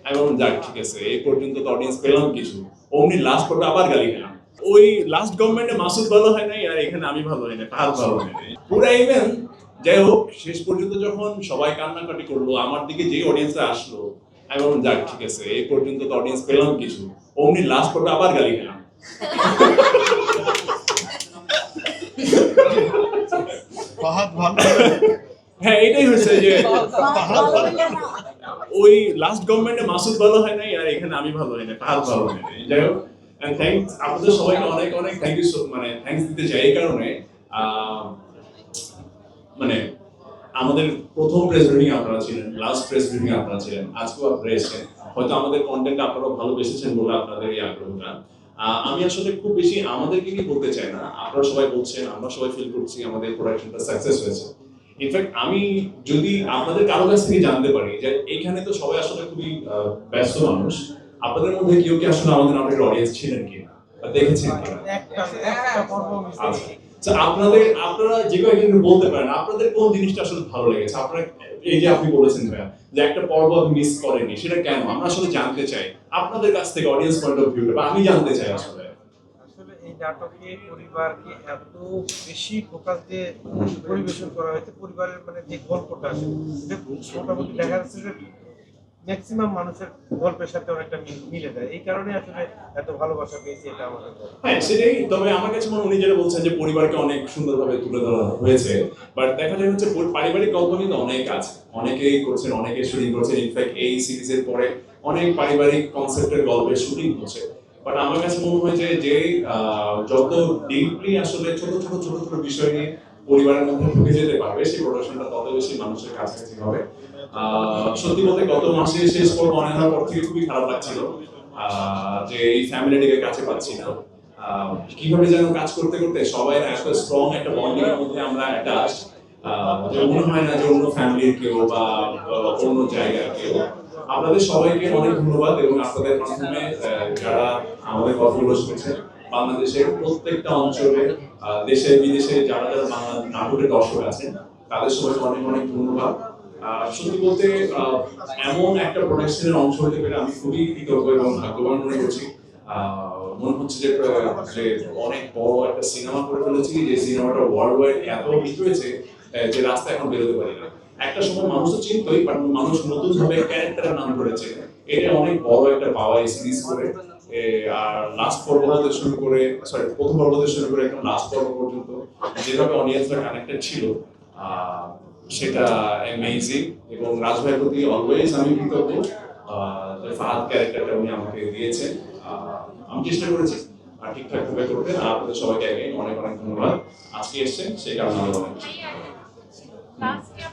আমি বললাম যাক ঠিক আছে, এই পর্যন্ত তো অডিয়েন্স পেলাম কিছু। অমনি লাস্ট পর্বে আবার গালি খেলাম। ওই লাস্ট গভর্নমেন্টে মাসুদ ভালো হয় নাই, আর এখানে আমি ভালো হয় না, ফাহাদ ভালো হয় নাই। পুরা ইভেন্ট যাই হোক, শেষ পর্যন্ত যখন সবাই কান্নাকাটি করলো, আমার দিকে যেই অডিয়েন্সরা আসলো, আমি বললাম যাক ঠিক আছে, এই পর্যন্ত তো অডিয়েন্স পেলাম কিছু। অমনি লাস্ট পর্বে আবার গালি খেলাম। ফাহাদ ভালো। হ্যাঁ, এটাই হয়েছে যে ওই লাস্ট গভর্নমেন্টে মাসুদ ভালো হয় নাই, আর এখানে আমি ভালো হয় না, ফাহাদ ভালো হয় নাই। যাই হোক, থ্যাঙ্কস আপনাদের সবাইকে অনেক অনেক থ্যাংক ইউ, মানে থ্যাঙ্কস দিতে চাই এই কারণে, মানে আমাদের প্রথম প্রেস ব্রিফিং আপনারা ছিলেন, লাস্ট প্রেস ব্রিফিং আপনারা ছিলেন, আজকেও আপনারা এসেছেন। হয়তো আমাদের কন্টেন্ট আপনারা ভালোবেসেছেন বলে আপনাদের এই আগ্রহটা। আমি আসলে খুব বেশি আমাদেরকে কি বলতে চাই না, আপনারা সবাই বলছেন, আমরা সবাই ফিল করছি আমাদের প্রোডাকশনটা সাকসেস হয়েছে। ইনফ্যাক্ট আমি যদি আপনাদের কারো কাছ থেকে জানতে পারি যে এখানে তো সবাই আসলে খুবই ব্যস্ত মানুষ, আপনাদের মধ্যে কেউ কি আসলে আমাদের নাটকের অডিয়েন্স ছিলেন কিনা বা দেখেছেন কিনা? আচ্ছা, আপনারা যে কেউ কিন্তু বলতে পারেন আপনাদের কোন জিনিসটা আসলে ভালো লেগেছে। আপনারা এই যে আপনি বলেছেন ভাইয়া যে একটা পর্ব আপনি মিস করেননি, সেটা কেন আমরা আসলে জানতে চাই আপনাদের কাছ থেকে, অডিয়েন্স পয়েন্ট অফ ভিউটা, বা আমি জানতে চাই আসলে এই নাটকে পরিবারকে এত বেশি ফোকাস দিয়ে পরিবেশন করা হয়েছে। পরিবারের মানে যে গল্পটা মোটামুটি দেখা যাচ্ছে যে ম্যাক্সিমাম মানুষের গল্পের সাথে অনেকটা মিলে যায়। এই কারণে আসলে এত ভালোবাসা পেয়েছি এটা আমাদের। হ্যাঁ সেটাই। তবে আমার কাছে মনে, উনি যেটা বলছেন যে পরিবারকে অনেক সুন্দরভাবে তুলে ধরা হয়েছে, বাট দেখা যায় হচ্ছে পারিবারিক গল্প কিন্তু অনেক আছে, অনেকেই করছেন, অনেকে শুটিং করছেন। ইনফ্যাক্ট এই সিরিজের পরে অনেক পারিবারিক কনসেপ্টের গল্পের শুটিং হচ্ছে। বাট আমার কাছে মনে হয় যে যত ডিপলি আসলে ছোট ছোট ছোট ছোট বিষয় নিয়ে পরিবারের মধ্যে ঢুকে যেতে পারবে, সেই প্রোডাকশনটা তত বেশি মানুষের কাছাকাছি হবে। সত্যি বলতে গত মাসে শেষ পর্ব অনেক পর থেকে খুবই খারাপ লাগছিল যে এই ফ্যামিলিটাকে কাছে পাচ্ছি না। কিভাবে যেন কাজ করতে করতে সবাই এত স্ট্রং একটা বন্ডিং এর মধ্যে আমরা অ্যাটাচ, যে মনে হয় না যে অন্য ফ্যামিলির কেউ বা অন্য জায়গার কেউ। আপনাদের সবাইকে অনেক ধন্যবাদ, এবং আপনাদের মাধ্যমে যারা আমাদের কথাগুলো শুনছেন, বাংলাদেশের প্রত্যেকটা অঞ্চলে, দেশে বিদেশে যারা যারা বাংলা নাটকের দর্শক আছেন, তাদের সবাইকে অনেক অনেক ধন্যবাদ। সত্যি বলতে এমন একটা প্রোডাকশনের অংশ হতে পেরে আমি খুবই কৃতজ্ঞ এবং ভাগ্যবান মনে করছি। মনে হচ্ছে যে অনেক বড় একটা সিনেমা করে ফেলেছি, যে সিনেমাটা ওয়ার্ল্ড ওয়াইড এত হিট হয়েছে যে রাস্তা এখন বেরোতে পারি না। একটা সময় মানুষ তো চিনতই, বাট মানুষ নতুন ভাবে ক্যারেক্টারের নাম করেছে, এটা অনেক বড় একটা পাওয়া এই সিরিজ করে। আর লাস্ট পর্ব হতে শুরু করে, প্রথম পর্ব হতে শুরু করে একদম লাস্ট পর্ব পর্যন্ত যেভাবে অডিয়েন্সরা কানেক্টেড ছিল, সেটা অ্যামেজিং। এবং রাজ ভাইয়ের প্রতি অলওয়েজ আমি কৃতজ্ঞ, ফাহাদ ক্যারেক্টারটা উনি আমাকে দিয়েছেন। আমি চেষ্টা করেছি ঠিকঠাক ভাবে করতে। আপনাদের সবাইকে অনেক অনেক ধন্যবাদ। আজকে এসেছেন সেই কারণে